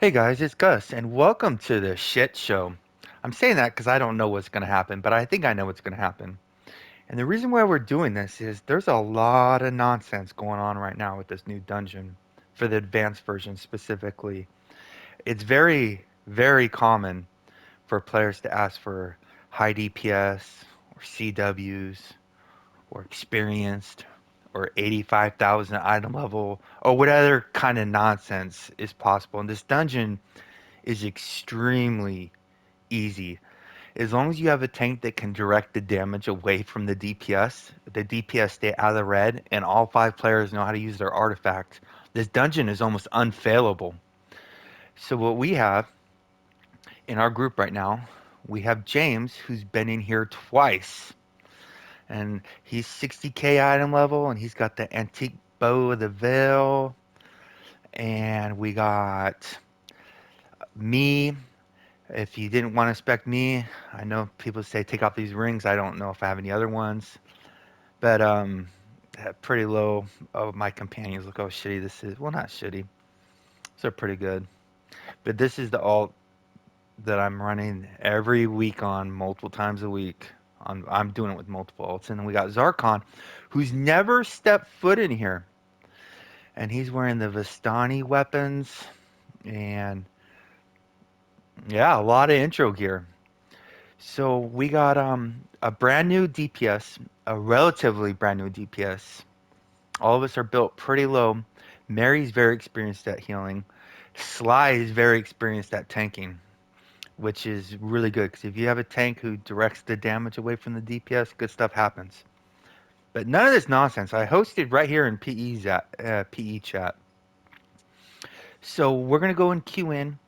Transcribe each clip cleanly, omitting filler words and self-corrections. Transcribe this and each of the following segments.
Hey guys, it's Gus, and welcome to the shit show. I'm saying that because I don't know what's going to happen, but I think I know what's going to happen. And the reason why we're doing this is there's a lot of nonsense going on right now with this new dungeon for the advanced version specifically. It's very, very common for players to ask for high DPS or CWs or experienced or 85,000 item level or whatever kind of nonsense is possible. And this dungeon is extremely easy. As long as you have a tank that can direct the damage away from the DPS stay out of the red, and all five players know how to use their artifacts, this dungeon is almost unfailable. So what we have in our group right now, we have James, who's been in here twice, and he's 60k item level, and he's got the antique bow of the veil, and we got me. If you didn't want to spec me, I know people say take off these rings. I don't know if I have any other ones, but pretty low. Oh, my companions, look how shitty this is. Well, not shitty. They're pretty good. But this is the alt that I'm running every week on multiple times a week. I'm doing it with multiple alts, and then we got Zarkon, who's never stepped foot in here, and he's wearing the Vistani weapons, and yeah, a lot of intro gear. So we got a brand new DPS, a relatively brand new DPS. All of us are built pretty low. Mary's very experienced at healing. Sly is very experienced at tanking, which is really good because if you have a tank who directs the damage away from the DPS, good stuff happens. But none of this nonsense. I hosted right here in PE chat. So we're gonna go and queue in,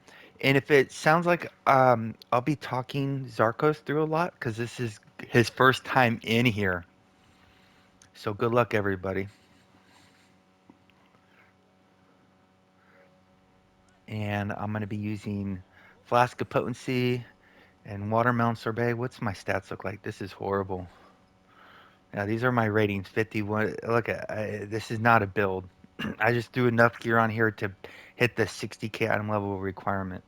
and if it sounds like I'll be talking Zarkos through a lot because this is his first time in here. So good luck, everybody. And I'm gonna be using Flask of Potency and Watermelon Sorbet. What's my stats look like? This is horrible. Yeah, these are my ratings. 51. Look at this is not a build. I just threw enough gear on here to hit the 60k item level requirement.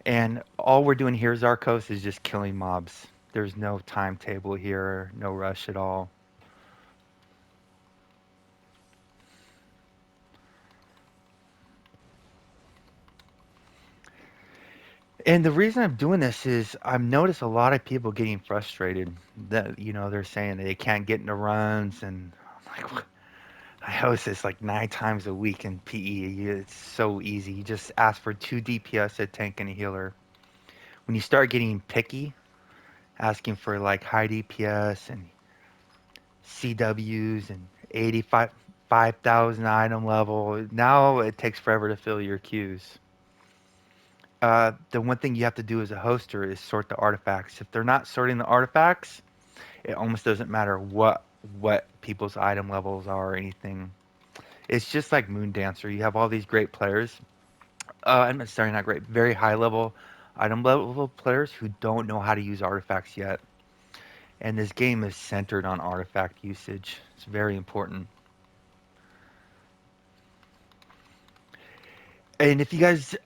And all we're doing here, Zarkos, is just killing mobs. There's no timetable here, no rush at all. And the reason I'm doing this is I've noticed a lot of people getting frustrated that, they're saying they can't get into runs. And I'm like, I host this like 9 times a week in PE. It's so easy. You just ask for 2 DPS, a tank, and a healer. When you start getting picky, asking for like high DPS and CWs and 85, 5,000 item level. Now it takes forever to fill your queues. The one thing you have to do as a hoster is sort the artifacts. If they're not sorting the artifacts, it almost doesn't matter what people's item levels are or anything. It's just like Moon Dancer. You have all these great players. I'm sorry, not great, very high level item level players who don't know how to use artifacts yet. And this game is centered on artifact usage. It's very important. And if you guys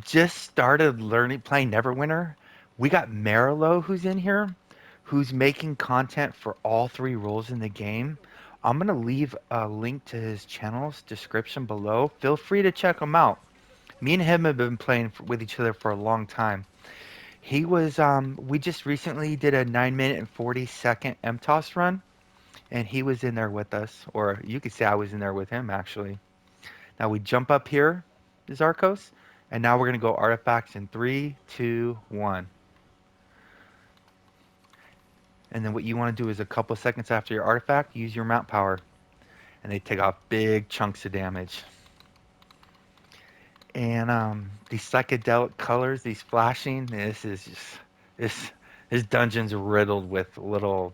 just started learning playing Neverwinter, we got Merrilow who's in here, who's making content for all three roles in the game. I'm gonna leave a link to his channel's description below. Feel free to check him out. Me and him have been playing with each other for a long time. We just recently did a 9 minute and 40 second MTOS run, and he was in there with us, or you could say I was in there with him actually. Now we jump up here, Zarkos, and now we're gonna go artifacts in three, two, one. And then what you want to do is a couple seconds after your artifact, use your mount power, and they take off big chunks of damage. And these psychedelic colors, these flashing, this is just this this dungeon's riddled with little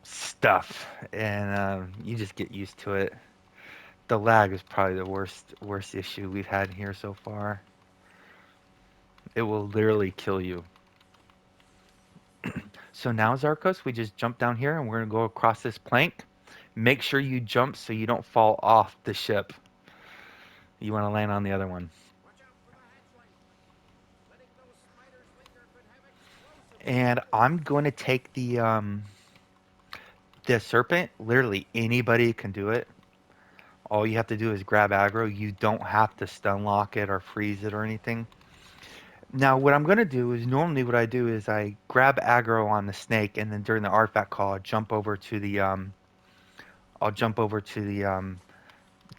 stuff, and you just get used to it. The lag is probably the worst issue we've had here so far. It will literally kill you. So now, Zarkos, we just jump down here and we're gonna go across this plank. Make sure you jump so you don't fall off the ship. You want to land on the other one. And I'm going to take the serpent. Literally anybody can do it. All you have to do is grab aggro. You don't have to stun lock it or freeze it or anything. Now, what I'm going to do is normally what I do is I grab aggro on the snake, and then during the artifact call, I'll jump over to the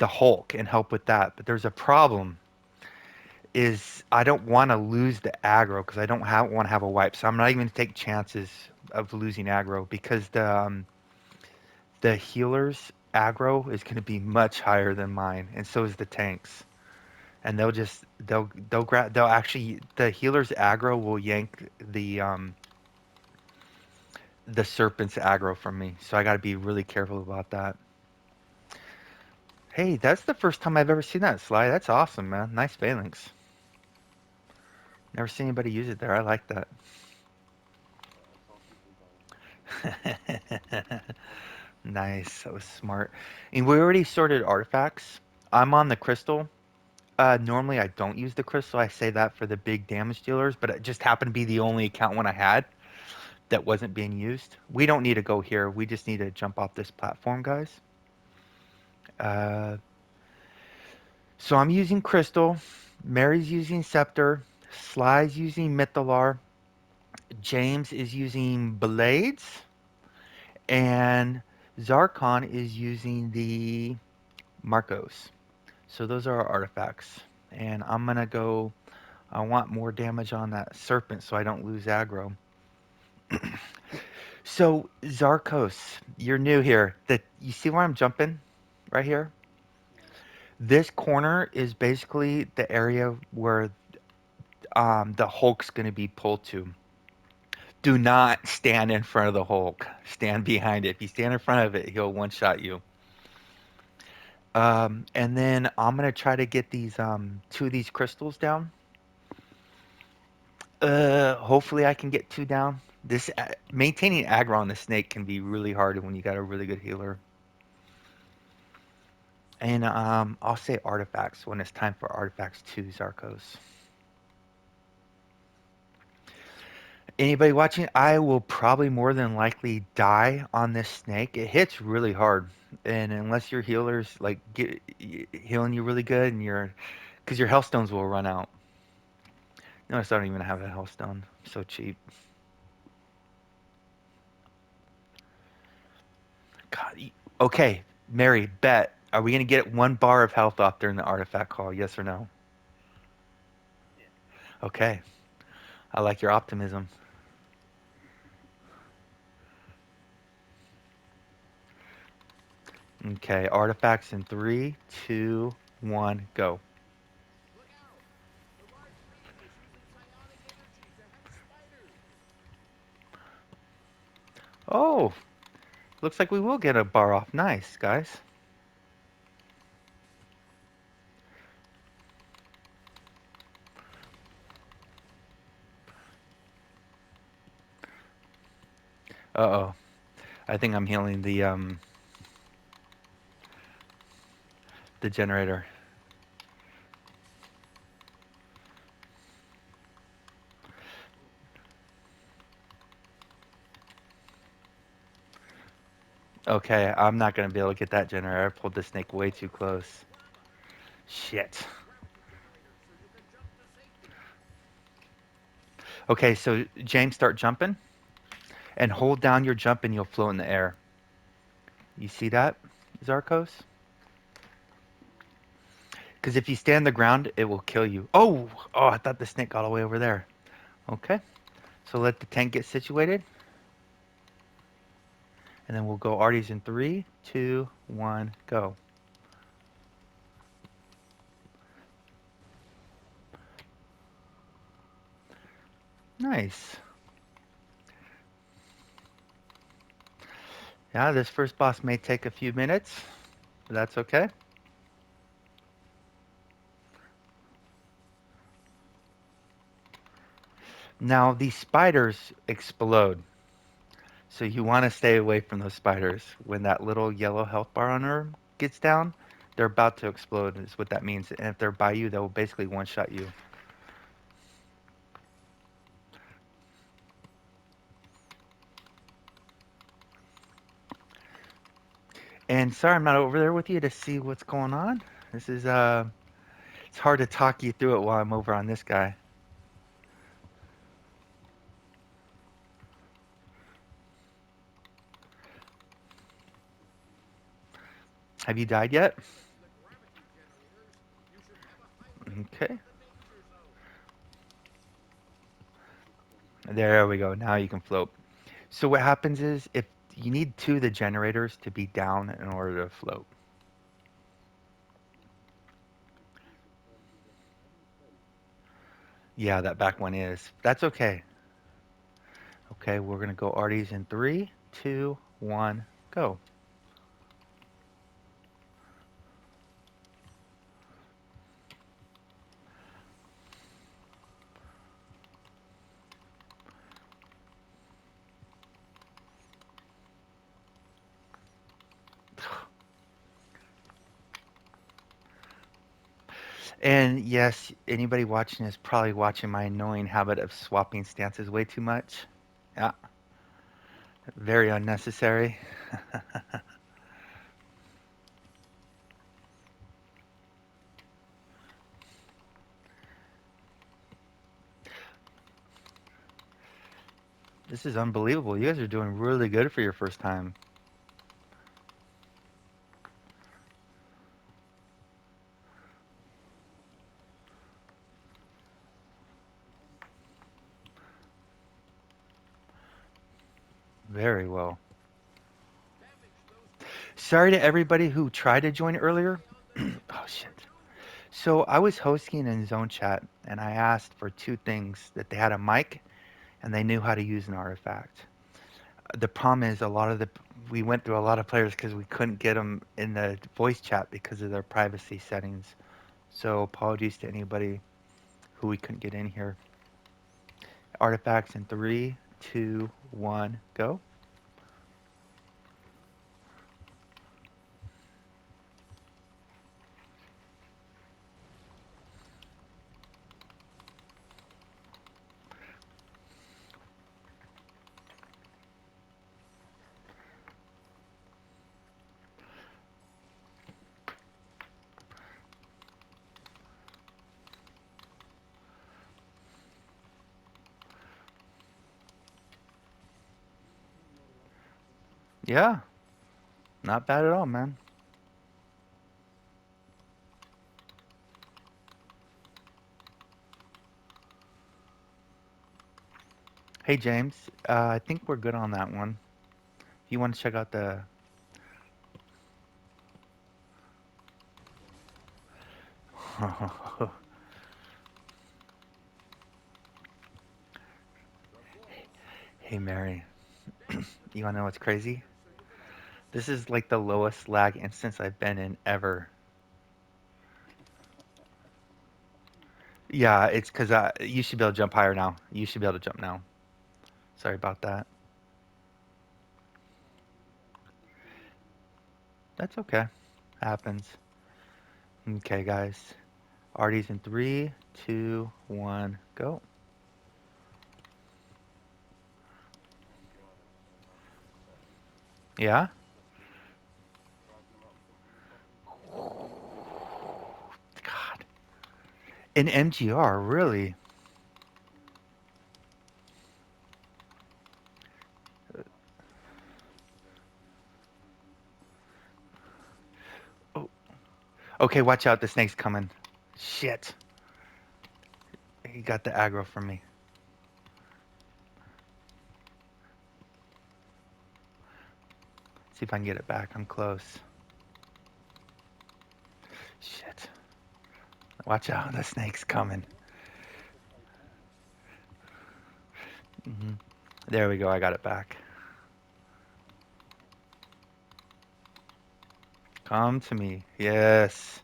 Hulk and help with that. But there's a problem is I don't want to lose the aggro because I don't want to have a wipe. So I'm not even going to take chances of losing aggro because the healer's aggro is going to be much higher than mine, and so is the tanks. And they'll actually the healer's aggro will yank the serpent's aggro from me. So I got to be really careful about that. Hey, that's the first time I've ever seen that slide. That's awesome, man. Nice phalanx. Never seen anybody use it there. I like that. Nice. That was smart. And we already sorted artifacts. I'm on the crystal. Normally I don't use the crystal. I say that for the big damage dealers, but it just happened to be the only account one I had that wasn't being used. We don't need to go here. We just need to jump off this platform, guys. Uh, so I'm using crystal. Mary's using scepter. Sly's using mythalar. James is using blades. And Zarkon is using the Marcos. So those are our artifacts. And I'm going to go. I want more damage on that serpent so I don't lose aggro. So, Zarkos, you're new here. You see where I'm jumping? Right here? This corner is basically the area where the Hulk's going to be pulled to. Do not stand in front of the Hulk. Stand behind it. If you stand in front of it, he'll one-shot you. And then I'm gonna try to get these two of these crystals down. Hopefully I can get two down. This maintaining aggro on the snake can be really hard when you got a really good healer. And I'll say artifacts when it's time for artifacts two, Zarkos. Anybody watching? I will probably more than likely die on this snake. It hits really hard, and unless your healer's like healing you really good, and because your health stones will run out. Notice I don't even have a health stone. I'm so cheap. God. Okay, Mary, bet. Are we gonna get one bar of health off during the artifact call? Yes or no? Okay. I like your optimism. Okay, artifacts in three, two, one, go. Oh, looks like we will get a bar off. Nice, guys. Uh-oh. I think I'm healing the generator. Okay, I'm not gonna be able to get that generator. I pulled the snake way too close. Shit. Okay, so James, start jumping and hold down your jump and you'll float in the air. You see that, Zarkos? Because if you stand the ground, it will kill you. Oh, I thought the snake got all the way over there. Okay, so let the tank get situated, and then we'll go arties in three, two, one, go. Nice. Yeah, this first boss may take a few minutes, but that's okay. Now, these spiders explode. So you want to stay away from those spiders. When that little yellow health bar on her gets down, they're about to explode, is what that means. And if they're by you, they'll basically one-shot you. And sorry, I'm not over there with you to see what's going on. This is it's hard to talk you through it while I'm over on this guy. Have you died yet? Okay. There we go. Now you can float. So what happens is if you need two of the generators to be down in order to float. Yeah, that back one is. That's okay. Okay, we're gonna go Arties in three, two, one, go. And yes, anybody watching is probably watching my annoying habit of swapping stances way too much. Yeah, very unnecessary. This is unbelievable. You guys are doing really good for your first time. Very well. Sorry to everybody who tried to join earlier. Oh shit. So I was hosting in Zone Chat and I asked for two things that they had a mic and they knew how to use an artifact. The problem is a lot of the we went through a lot of players because we couldn't get them in the voice chat because of their privacy settings. So apologies to anybody who we couldn't get in here. Artifacts in three, two, one, go. Yeah, not bad at all, man. Hey James, I think we're good on that one. If you want to check out the Hey Mary, you wanna know what's crazy? This is like the lowest lag instance I've been in ever. Yeah, it's because you should be able to jump higher now. You should be able to jump now. Sorry about that. That's okay. Happens. Okay, guys. Artie's in three, two, one, go. Yeah? God. An MGR, really? Oh, okay, watch out. The snake's coming. Shit. He got the aggro from me. See if I can get it back. I'm close. Shit. Watch out. The snake's coming. Hmm. There we go. I got it back. Come to me. Yes.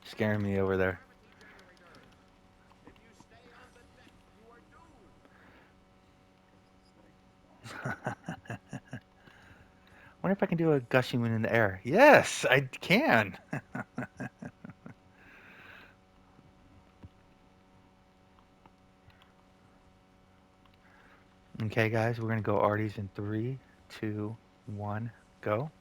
Scaring me over there. Wonder if I can do a gushing wind in the air. Yes, I can. Okay, guys, we're gonna go Arties in three, two, one, go.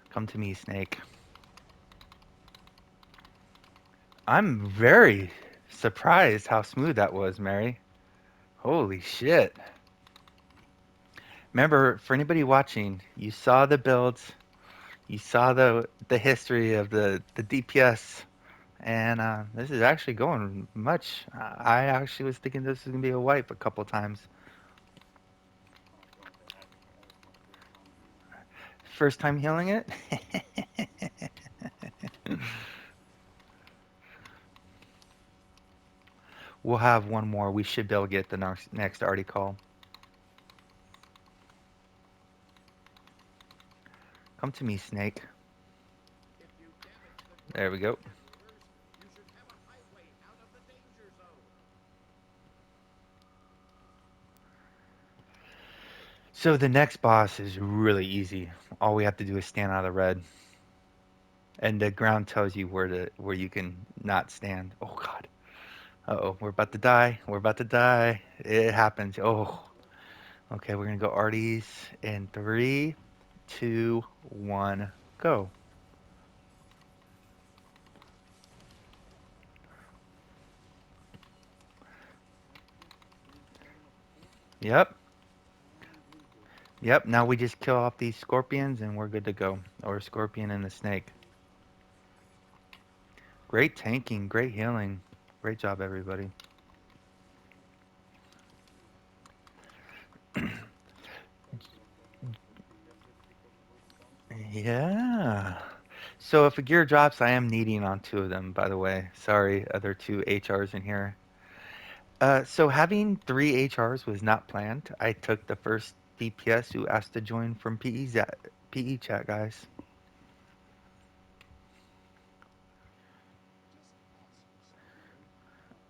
Come to me, Snake. I'm very surprised how smooth that was, Mary. Holy shit. Remember, for anybody watching, you saw the builds, you saw the history of the DPS, and this is actually going much. I actually was thinking this was gonna be a wipe a couple times. First time healing it? We'll have one more. We should be able to get the next arty call. Come to me, Snake. There we go. So the next boss is really easy. All we have to do is stand out of the red, and the ground tells you where you can not stand. Oh God. Uh-oh, we're about to die. We're about to die. It happens. Oh. Okay, we're gonna go arties in three, two, one, go. Yep. Yep. Now we just kill off these scorpions and we're good to go. Or scorpion and the snake. Great tanking, great healing. Great job, everybody. Yeah. So if a gear drops, I am needing on two of them, by the way. Sorry, other two HRs in here. So having three HRs was not planned. I took the first DPS who asked to join from PE chat, guys.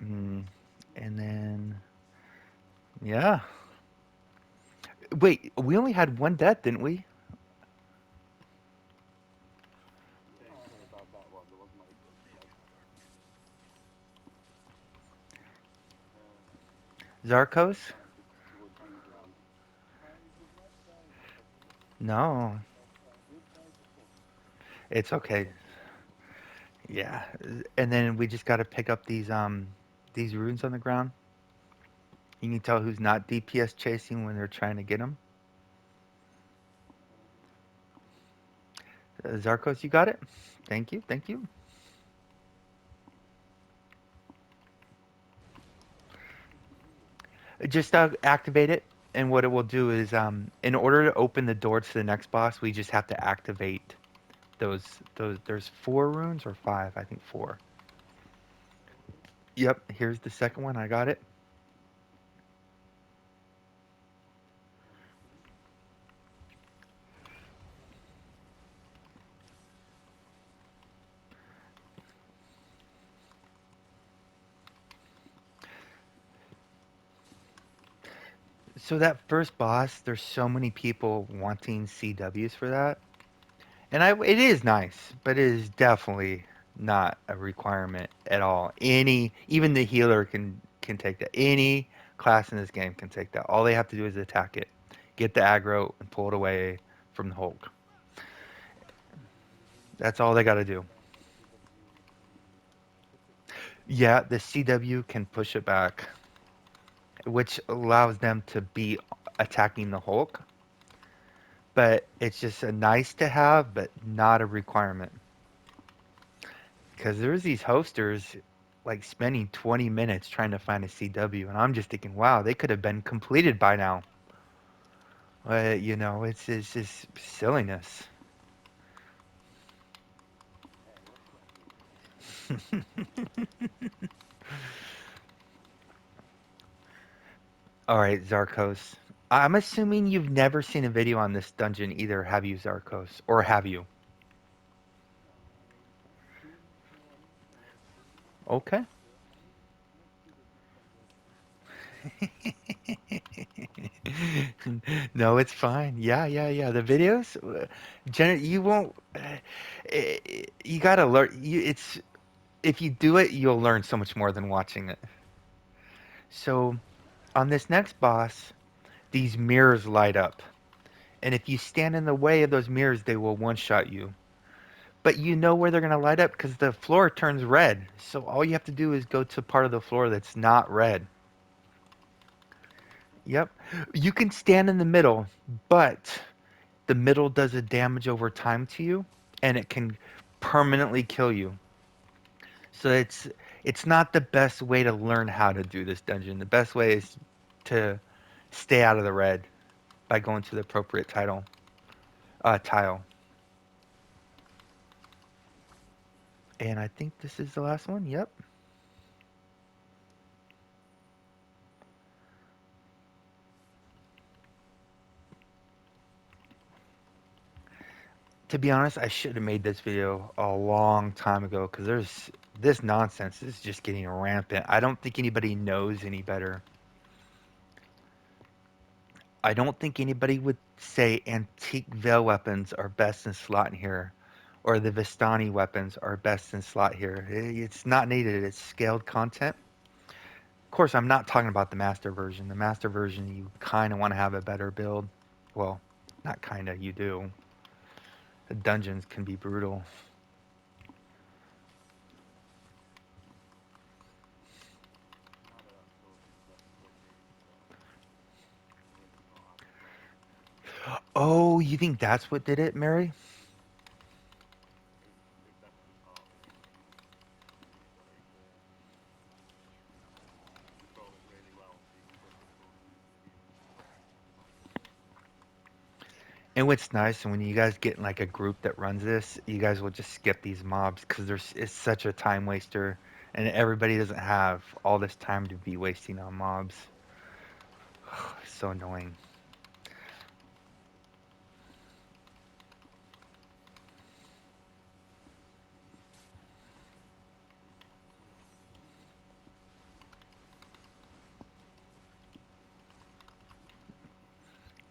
Mm, and then, yeah. Wait, we only had one death, didn't we? Zarkos? No, it's okay. Yeah. And then we just got to pick up these runes on the ground. You can tell who's not DPS chasing when they're trying to get them. Zarkos, you got it? Thank you, thank you. Just activate it, and what it will do is, in order to open the door to the next boss, we just have to activate those. There's four runes or five, I think four. Yep, here's the second one. I got it. So that first boss, there's so many people wanting CWs for that, and it is nice, but it is definitely not a requirement at all. Even the healer can take that. Any class in this game can take that. All they have to do is attack it, get the aggro, and pull it away from the Hulk. That's all they got to do. Yeah, the CW can push it back, which allows them to be attacking the Hulk, but it's just a nice to have, but not a requirement. Because there's these hosters like spending 20 minutes trying to find a CW, and I'm just thinking, wow, they could have been completed by now. It's just silliness. All right, Zarkos. I'm assuming you've never seen a video on this dungeon either, have you, Zarkos? Or have you? Okay. No, it's fine. Yeah, yeah, yeah. The videos, you won't. You gotta learn. It's if you do it, you'll learn so much more than watching it. So on this next boss, these mirrors light up, and if you stand in the way of those mirrors, they will one-shot you. But you know where they're gonna light up because the floor turns red. So all you have to do is go to part of the floor that's not red. Yep. You can stand in the middle, but the middle does a damage over time to you, and it can permanently kill you. So it's not the best way to learn how to do this dungeon. The best way is to stay out of the red by going to the appropriate tile. And I think this is the last one. Yep. To be honest, I should have made this video a long time ago because there's this nonsense is just getting rampant. I don't think anybody knows any better. I don't think anybody would say antique veil weapons are best in slot here, or the Vistani weapons are best in slot here. It's not needed. It's scaled content. Of course, I'm not talking about the master version. The master version, you kind of want to have a better build. Well, not kind of, you do. The dungeons can be brutal. Oh, you think that's what did it, Mary? And what's nice, and when you guys get in like a group that runs this, you guys will just skip these mobs because there's it's such a time waster, and everybody doesn't have all this time to be wasting on mobs. So annoying.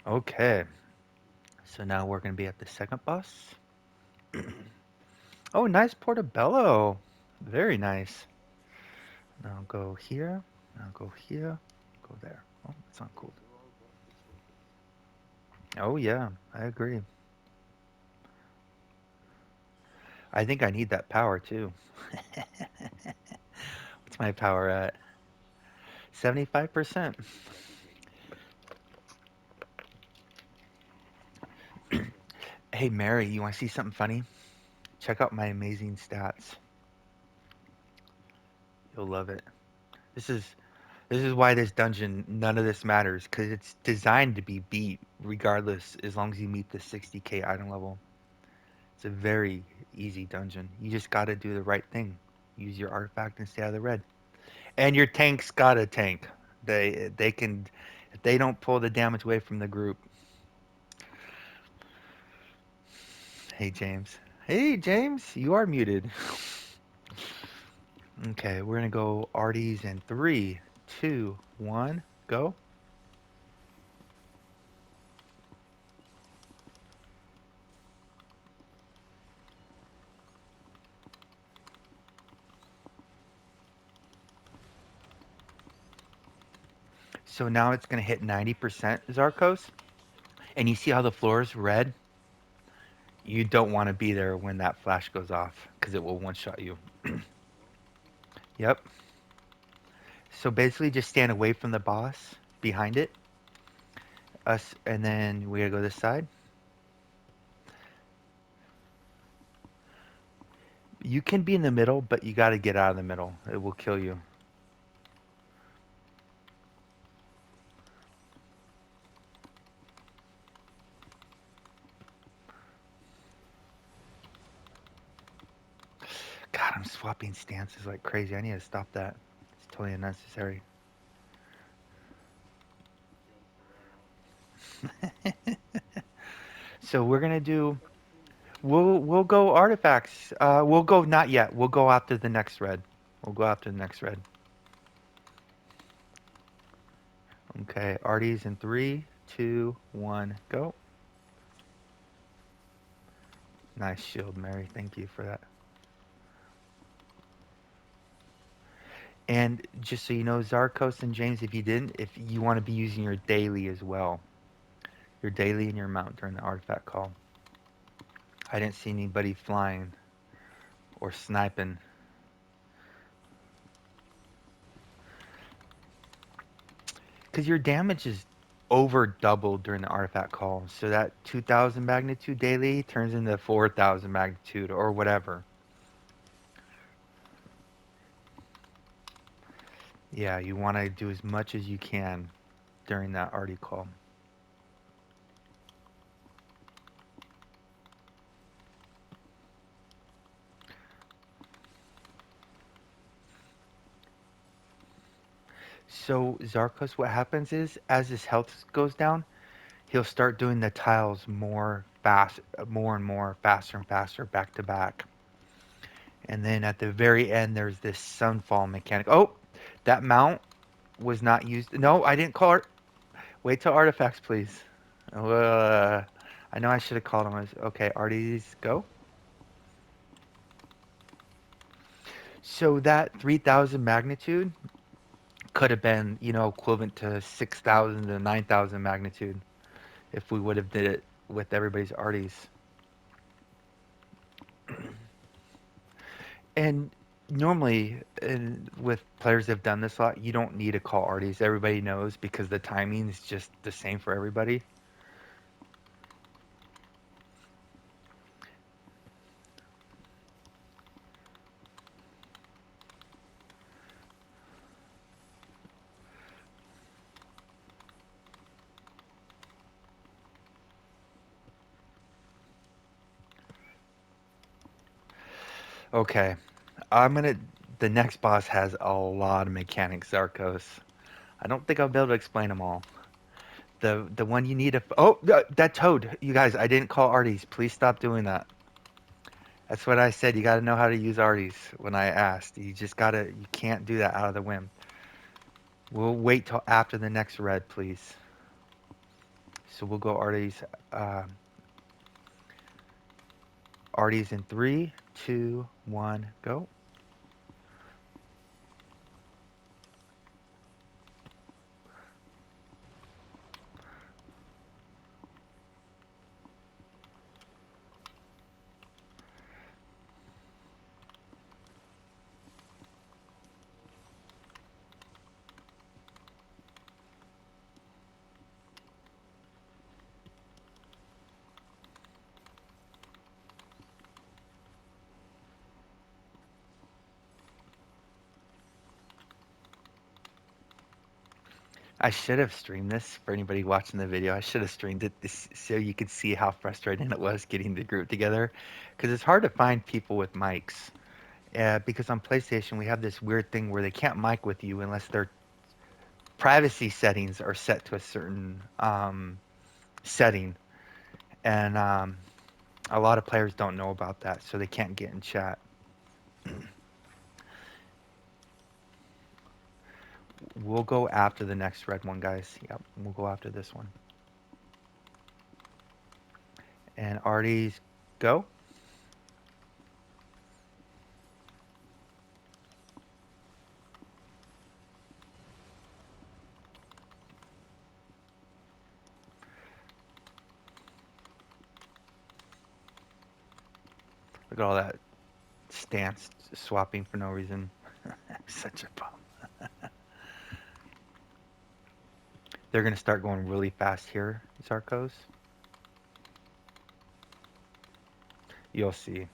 Okay, so now we're gonna be at the second boss. Oh, nice portobello. Very nice. Now go here. Now go here. Go there. Oh, that's not cool. Oh yeah, I agree. I think I need that power too. What's my power at? 75%. Hey Mary, you want to see something funny? Check out my amazing stats. You'll love it. This is this is why this dungeon none of this matters cuz it's designed to be beat regardless as long as you meet the 60k item level. It's a very easy dungeon. You just got to do the right thing. Use your artifact and stay out of the red. And your tank's got a tank. They can if they don't pull the damage away from the group. Hey James. Hey James, you are muted. Okay, we're gonna go Arties in three, two, one, go. So now it's gonna hit 90% Zarkos, and you see how the floor is red. You don't want to be there when that flash goes off because it will one shot you. Yep. So basically, just stand away from the boss behind it. Us, and then we gotta go this side. You can be in the middle, but you gotta get out of the middle. It will kill you. God, I'm swapping stances like crazy. I need to stop that. It's totally unnecessary. So we're gonna do. We'll go artifacts. We'll go not yet. We'll go after the next red. We'll go after the next red. Okay, Artie's in 3, 2, 1, go. Nice shield, Mary. Thank you for that. And just so you know, Zarkos and James, if you didn't, if you want to be using your daily as well, your daily and your mount during the artifact call. I didn't see anybody flying or sniping. Because your damage is over doubled during the artifact call. So that 2000 magnitude daily turns into 4000 magnitude or whatever. Yeah, you want to do as much as you can during that arty call. So Zarkos, what happens is, as his health goes down, he'll start doing the tiles more fast, more and more, faster and faster, back to back. And then at the very end, there's this sunfall mechanic. Oh, that mount was not used. No, I didn't call it. Wait till artifacts, please. I know I should have called him. Okay, arties, go. So that 3000 magnitude could have been, equivalent to 6000 to 9000 magnitude if we would have did it with everybody's arties. And normally, with players that have done this a lot, you don't need to call arties. Everybody knows because the timing is just the same for everybody. Okay, I'm gonna. The next boss has a lot of mechanics, Zarkos. I don't think I'll be able to explain them all. The one you need to. Oh, that toad! You guys, I didn't call arties. Please stop doing that. That's what I said. You got to know how to use arties when I asked. You just gotta. You can't do that out of the whim. We'll wait till after the next red, please. So we'll go arties. Uh, arties in 3, 2, 1, go. I should have streamed this for anybody watching the video. I should have streamed it so you could see how frustrating it was getting the group together. Because it's hard to find people with mics. Because on PlayStation, we have this weird thing where they can't mic with you unless their privacy settings are set to a certain setting. And a lot of players don't know about that, so they can't get in chat. We'll go after the next red one, guys. Yep, we'll go after this one. And Artie's go. Look at all that stance swapping for no reason. Such a bum. They're going to start going really fast here, Zarkos. You'll see.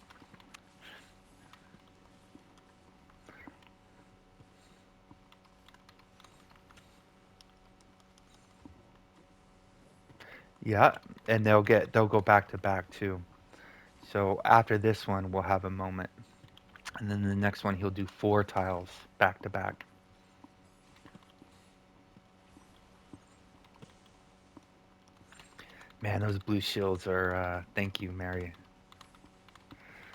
Yeah, and they'll go back to back too. So after this one, we'll have a moment. And then the next one, he'll do 4 tiles back to back. Man, those blue shields are, thank you, Mary.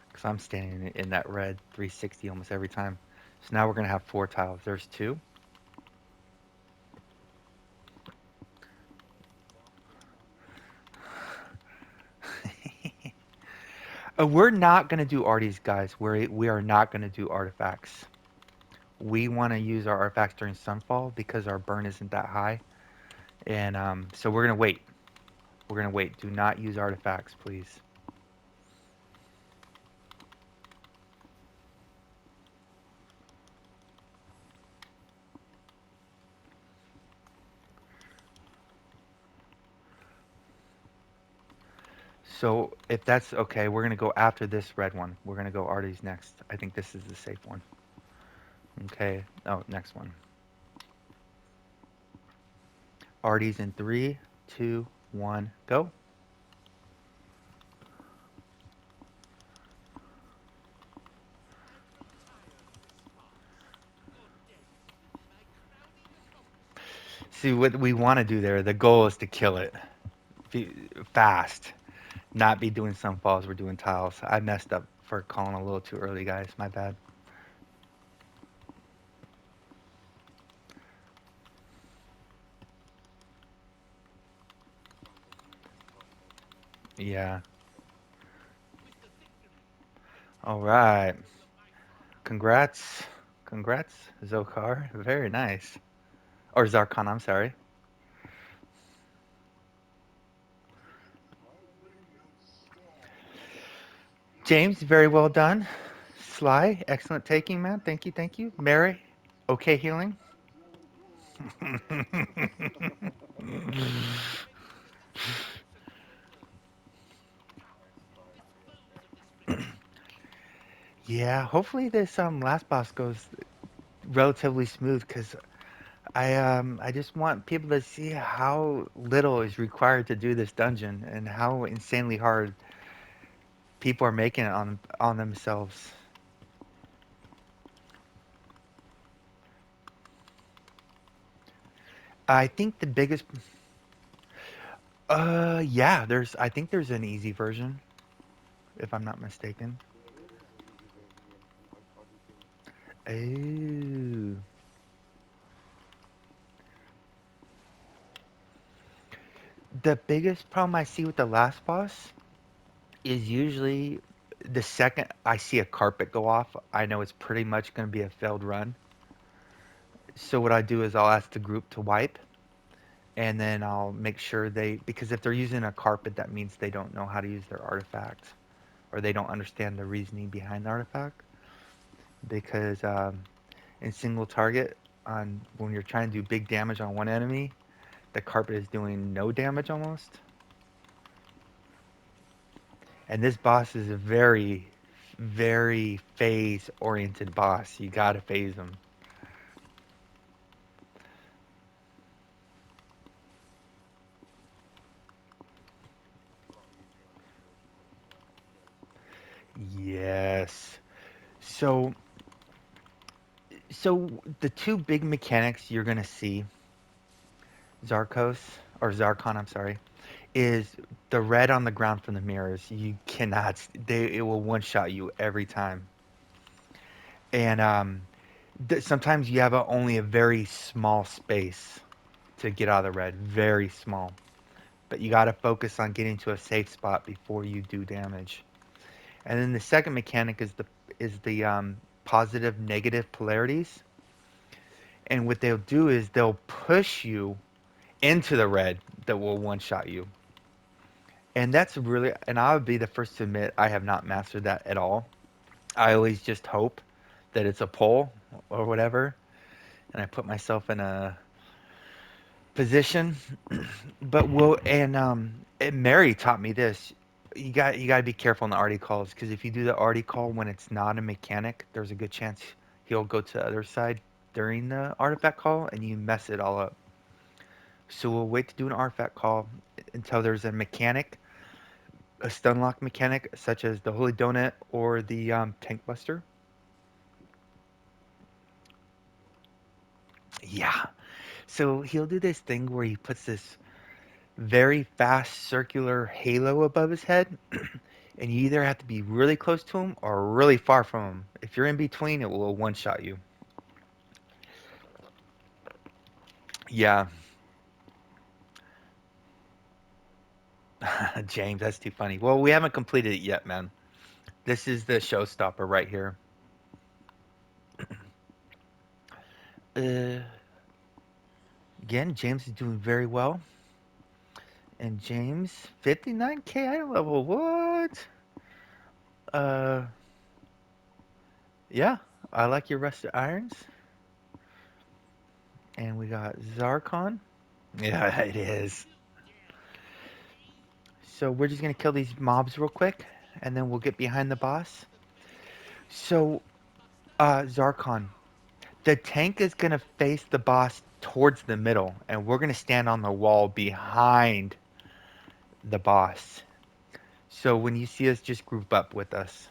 Because I'm standing in that red 360 almost every time. So now we're going to have 4 tiles. There's 2. We're not going to do arties, guys. We are not going to do artifacts. We want to use our artifacts during sunfall because our burn isn't that high. And so we're going to wait. We're going to wait. Do not use artifacts, please. So if that's okay, we're going to go after this red one. We're going to go arties next. I think this is the safe one. Okay. Oh, next one. Arties in 3, 2, 1, go. See what we want to do there. The goal is to kill it fast, not be doing sunfalls. We're doing tiles. I messed up for calling a little too early, guys. My bad. Yeah. All right. Congrats. Congrats, Zokar. Very nice. Or Zarkon, I'm sorry. James, very well done. Sly, excellent taking, man. Thank you, thank you. Mary, okay healing. Yeah, hopefully this last boss goes relatively smooth because I just want people to see how little is required to do this dungeon and how insanely hard people are making it on themselves. I think the biggest yeah, there's I think there's an easy version if I'm not mistaken. Oh. The biggest problem I see with the last boss is usually the second I see a carpet go off, I know it's pretty much going to be a failed run. So what I do is I'll ask the group to wipe, and then I'll make sure because if they're using a carpet, that means they don't know how to use their artifact, or they don't understand the reasoning behind the artifact. Because in single target, on when you're trying to do big damage on one enemy, the carpet is doing no damage almost. And this boss is a very, very phase oriented boss. You gotta phase him. Yes. So, so the two big mechanics you're gonna see, Zarkos or Zarkon, I'm sorry, is the red on the ground from the mirrors. You cannot. It will one shot you every time. And sometimes you have only a very small space to get out of the red, very small. But you got to focus on getting to a safe spot before you do damage. And then the second mechanic is the positive negative polarities. And what they'll do is they'll push you into the red that will one shot you. And that's really, and I would be the first to admit I have not mastered that at all. I always just hope that it's a pull or whatever, and I put myself in a position. But and Mary taught me this. You got to be careful in the arty calls because if you do the arty call when it's not a mechanic, there's a good chance he'll go to the other side during the artifact call and you mess it all up. So we'll wait to do an artifact call until there's a mechanic, a stun lock mechanic such as the Holy Donut or the Tank Buster. Yeah. So he'll do this thing where he puts this very fast circular halo above his head, and you either have to be really close to him or really far from him. If you're in between, it will one shot you. Yeah. James, that's too funny. Well, we haven't completed it yet, man. This is the showstopper right here. Uh, Again, James is doing very well. And James, 59k item level. What? Uh, yeah. I like your rusted irons. And we got Zarkon. Yeah, it is. So we're just gonna kill these mobs real quick, and then we'll get behind the boss. So, Zarkon, the tank is gonna face the boss towards the middle, and we're gonna stand on the wall behind the boss. So when you see us, just group up with us.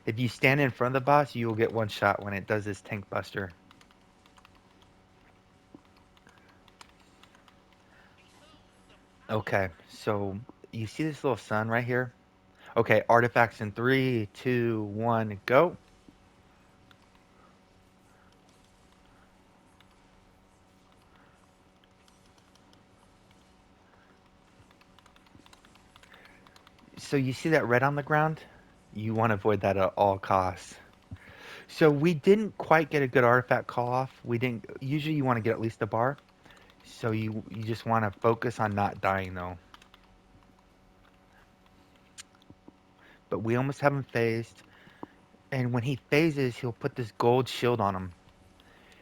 If you stand in front of the boss, you will get one shot when it does this tank buster. Okay, so you see this little sun right here? Okay, artifacts in three, two, one, go. So you see that red on the ground? You want to avoid that at all costs. So we didn't quite get a good artifact call off. We didn't. Usually you want to get at least a bar. So you just want to focus on not dying though. But we almost have him phased. And when he phases, he'll put this gold shield on him.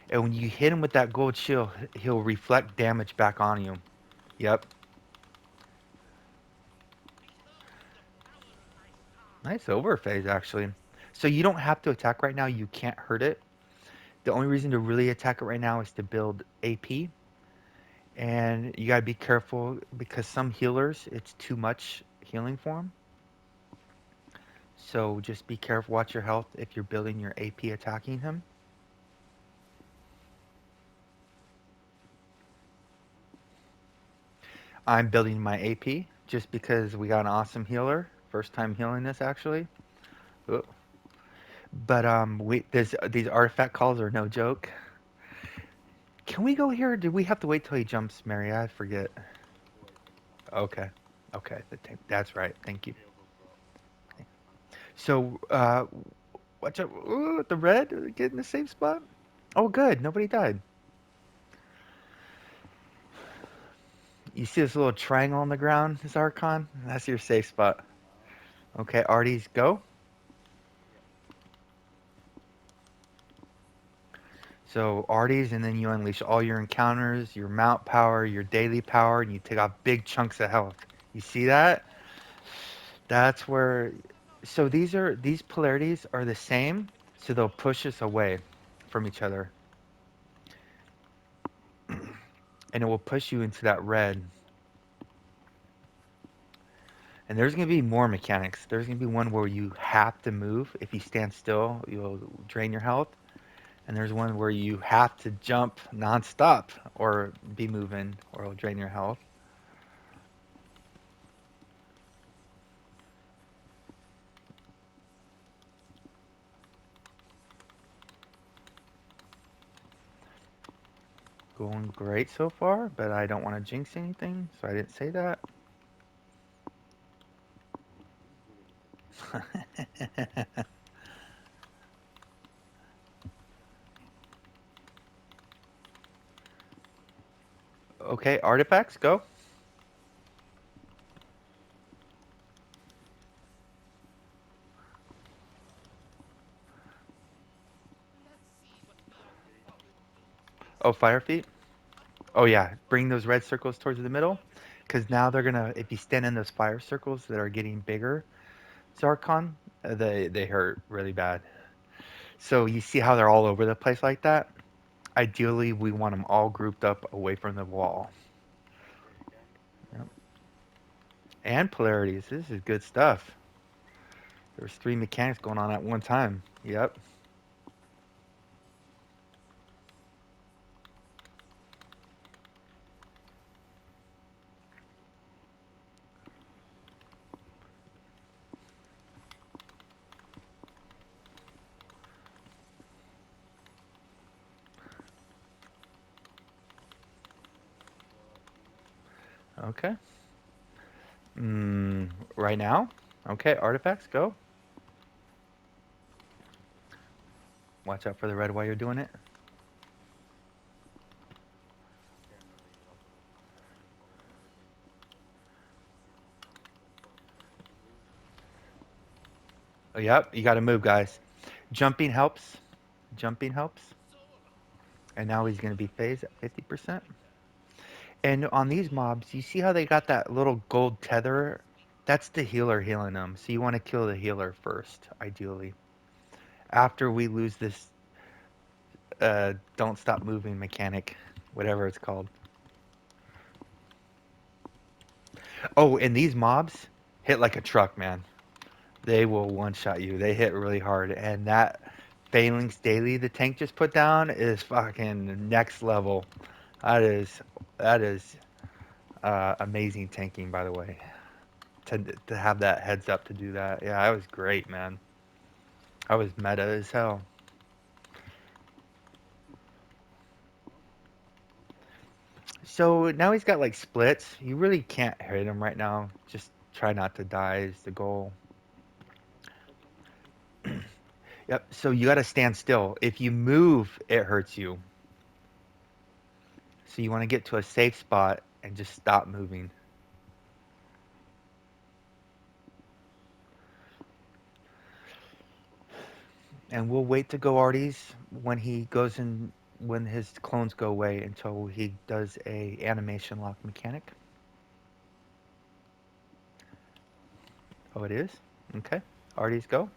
And when you hit him with that gold shield, he'll reflect damage back on you. Yep. Nice overphase, actually. So you don't have to attack right now. You can't hurt it. The only reason to really attack it right now is to build AP. And you gotta be careful because some healers, it's too much healing for them. So just be careful. Watch your health if you're building your AP attacking him. I'm building my AP just because we got an awesome healer. First time healing this, actually. Oh. But these artifact calls are no joke. Can we go here? Or do we have to wait till he jumps, Mary? I forget. Okay. Okay. That's right. Thank you. So, watch out. Ooh, the red. Get in the same spot. Oh, good. Nobody died. You see this little triangle on the ground, this Archon? That's your safe spot. Okay, Arties, go. So, Arties, and then you unleash all your encounters, your mount power, your daily power, and you take off big chunks of health. You see that? That's where. So these polarities are the same, so they'll push us away from each other, and it will push you into that red. And there's going to be more mechanics. There's going to be one where you have to move. If you stand still, you'll drain your health. And there's one where you have to jump nonstop or be moving or it'll drain your health. Going great so far, but I don't want to jinx anything, so I didn't say that. Okay, artifacts, go. Oh, fire feet. Oh yeah, bring those red circles towards the middle, because now they're gonna. If you stand in those fire circles that are getting bigger, Zarkon, they hurt really bad. So you see how they're all over the place like that? Ideally, we want them all grouped up away from the wall. Yep. And polarities. This is good stuff. There's three mechanics going on at one time. Yep. Okay. Mm, right now? Okay, artifacts, go. Watch out for the red while you're doing it. Oh, yep, you gotta move, guys. Jumping helps. Jumping helps. And now he's gonna be phased at 50%. And on these mobs, you see how they got that little gold tether? That's the healer healing them. So you want to kill the healer first, ideally. After we lose this don't stop moving mechanic, whatever it's called. Oh, and these mobs hit like a truck, man. They will one-shot you. They hit really hard. And that Phalanx Daily the tank just put down is fucking next level. That is that is amazing tanking, by the way. To have that heads up to do that. Yeah, that was great, man. I was meta as hell. So now he's got like splits. You really can't hit him right now. Just try not to die is the goal. Yep. So you got to stand still. If you move, it hurts you. So you want to get to a safe spot and just stop moving. And we'll wait to go Artie's when he goes in when his clones go away until he does a animation lock mechanic. Oh, it is? Okay. Artie's go.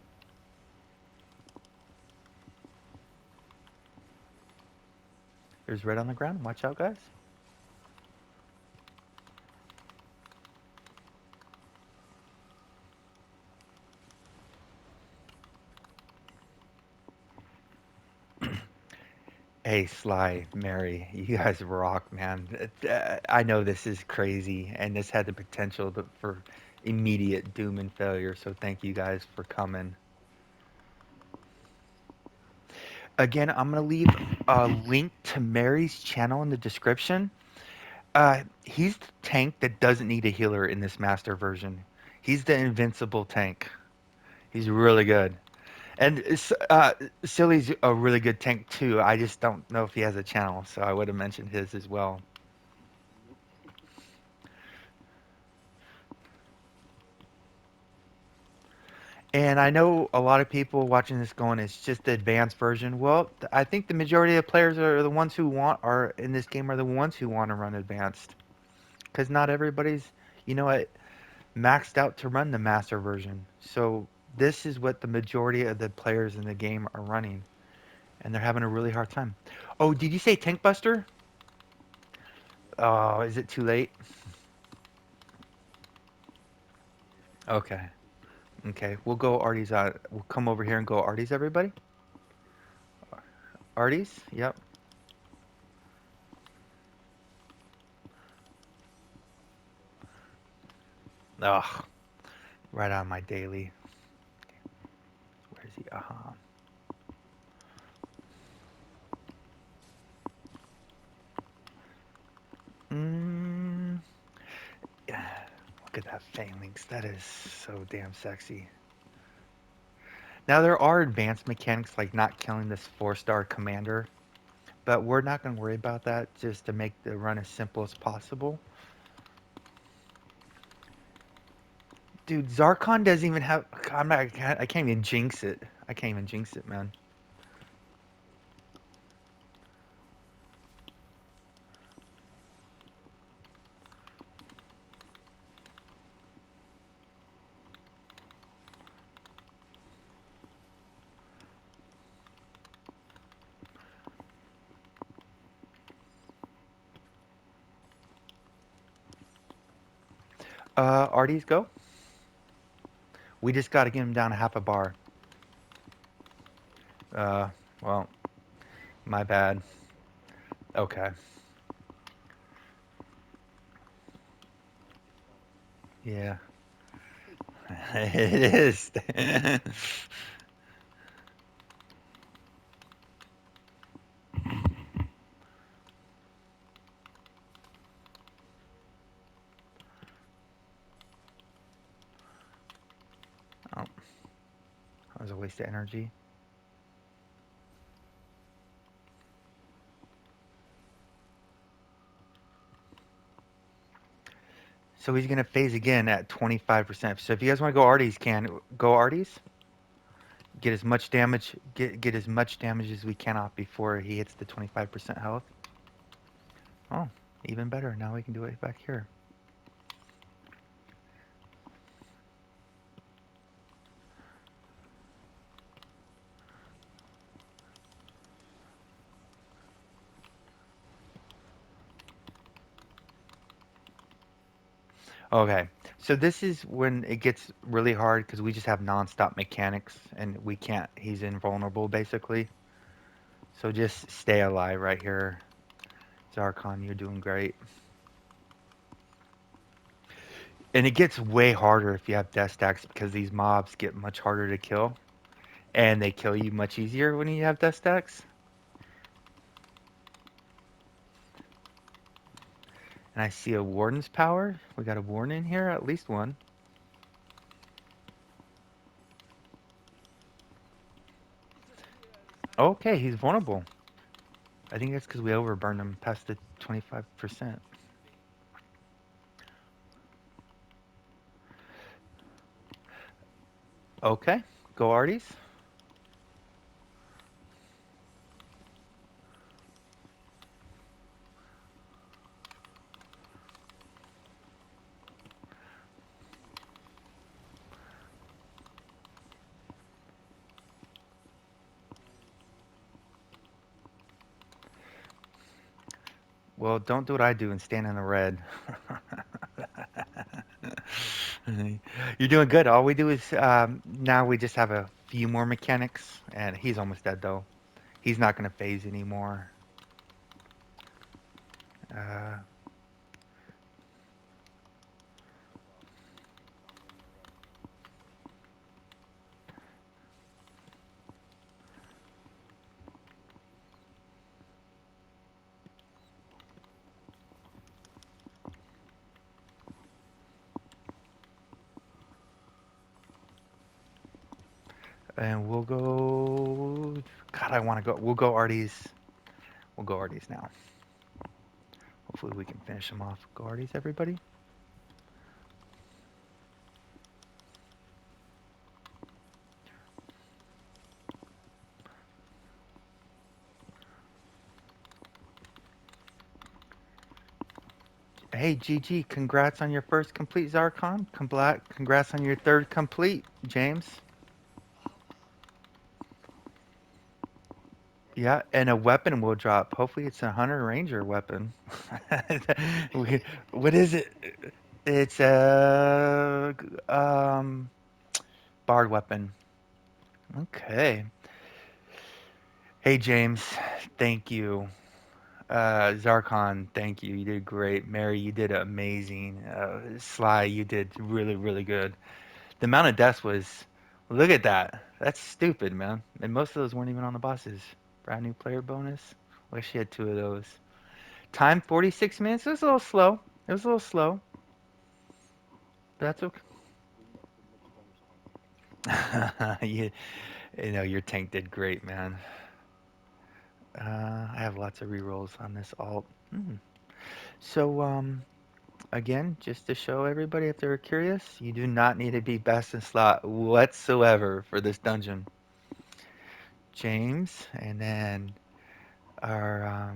There's red on the ground. Watch out, guys. Hey, Sly, Mary, you guys rock, man. I know this is crazy, and this had the potential for immediate doom and failure, so thank you guys for coming. Again, I'm going to leave a link to Mary's channel in the description. He's the tank that doesn't need a healer in this master version. He's the invincible tank. He's really good. And Silly's a really good tank too. I just don't know if he has a channel, so I would have mentioned his as well. And I know a lot of people watching this going, it's just the advanced version. Well, I think the majority of players are the ones who want are in this game are the ones who want to run advanced, because not everybody's, you know what, maxed out to run the master version. So this is what the majority of the players in the game are running, and they're having a really hard time. Oh, did you say Tank Buster? Oh, is it too late? Okay. Okay. We'll go Artie's out. We'll come over here and go Artie's, everybody. Artie's? Yep. Ugh. Right on my daily. Where is he? Uh-huh. Mm, yeah. Look at that phalanx. That is so damn sexy. Now there are advanced mechanics like not killing this 4-star commander, but we're not going to worry about that just to make the run as simple as possible. Dude, Zarkon doesn't even have. I can't even jinx it. I can't even jinx it, man. Artie's go. We just got to get him down to half a bar. Uh, well, my bad. Okay. Yeah. It is. waste of energy. So he's gonna phase again at 25%. So if you guys want to go Arties, can go Arties. Get as much damage. Get as much damage as we can off before he hits the 25% health. Oh, even better. Now we can do it back here. Okay, so this is when it gets really hard because we just have non-stop mechanics and we can't. He's invulnerable basically. So just stay alive right here, Zarkon. You're doing great. And it gets way harder if you have death stacks because these mobs get much harder to kill, and they kill you much easier when you have death stacks. And I see a warden's power. We got a warden in here, at least one. Okay, he's vulnerable. I think that's because we overburned him past the 25%. Okay, go Arties. Well, don't do what I do and stand in the red. You're doing good. All we do is now we just have a few more mechanics, and he's almost dead though. He's not going to phase anymore. Uh, and we'll go. God, I want to go. We'll go Arties. We'll go Arties now. Hopefully we can finish him off. Go Arties, everybody. Hey, GG, congrats on your first complete Zarkon. Congrats on your third complete, James. Yeah, and a weapon will drop. Hopefully, it's a Hunter Ranger weapon. What is it? It's a bard weapon. Okay. Hey, James, thank you. Zarkon, thank you. You did great. Mary, you did amazing. Sly, you did really, really good. The amount of deaths was, look at that. That's stupid, man. And most of those weren't even on the bosses. Brand new player bonus. Wish you had two of those. Time 46 minutes. It was a little slow. It was a little slow. But that's okay. You know, your tank did great, man. I have lots of rerolls on this alt. So, again, just to show everybody if they're curious, you do not need to be best in slot whatsoever for this dungeon. James, and then our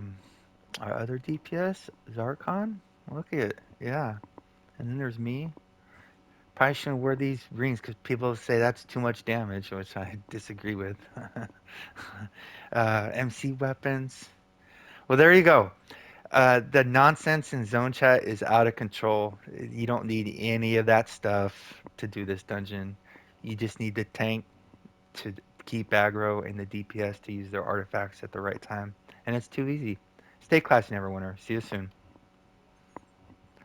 our other DPS, Zarkon. Look at it, yeah. And then there's me. Probably shouldn't wear these rings because people say that's too much damage, which I disagree with. MC weapons. Well, there you go. The nonsense in zone chat is out of control. You don't need any of that stuff to do this dungeon. You just need the tank to keep aggro and the DPS to use their artifacts at the right time. And it's too easy. Stay classy, Neverwinter. See you soon.